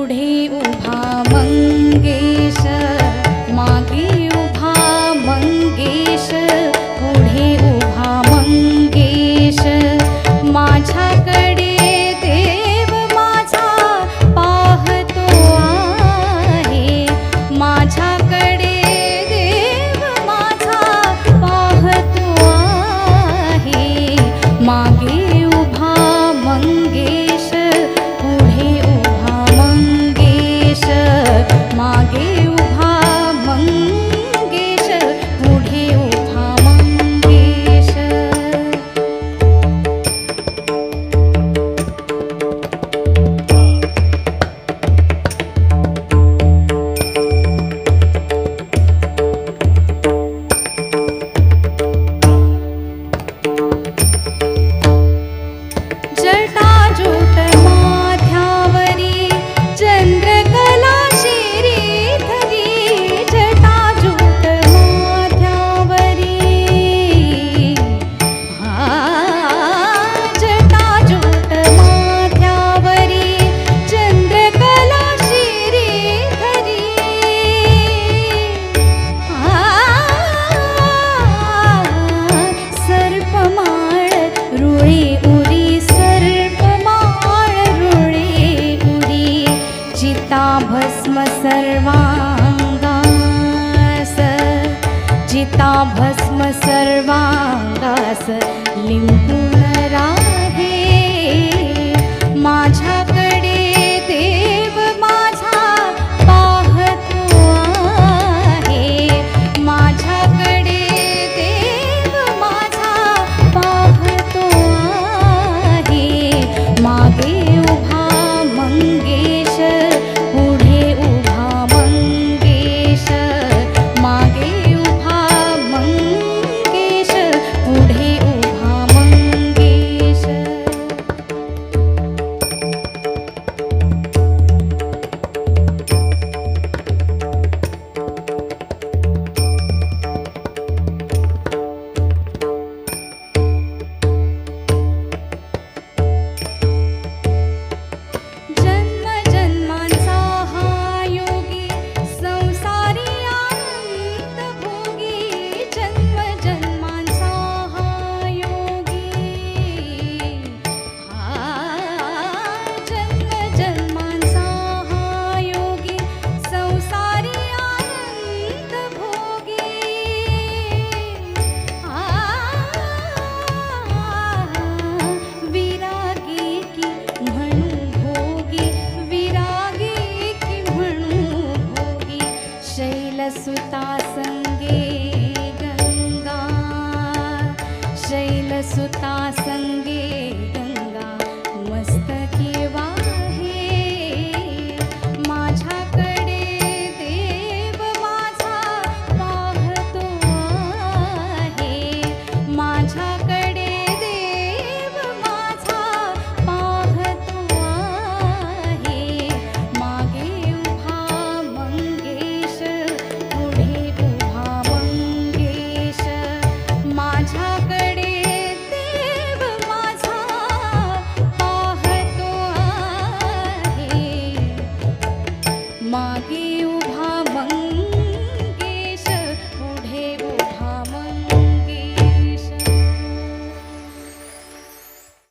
पुढे उभा मंगेश, मागे उभा मंगेश, पुढे उभा मंगेश, माझ्याकडे देव माझा पाहतो आहे, माझ्याकडे देव माझा पाहतो आहे, मागे उभा मंगेश, पुढे उभा मंगेश, मागे उभा मंगेश, पुढे उभा मंगेश. जटाजूट माथ्यावरी चंद्रकला शिरीधरी, जटाजूट माथ्यावरी, जटाजूट माथ्यावरी चंद्रकला शिरीधरी, सर्पमाळ रुळी उरी, सर्पमाळ रुळी उरी, चिता भस्म सर्वांगास, चिता भस्म सर्वांगास, लिंबू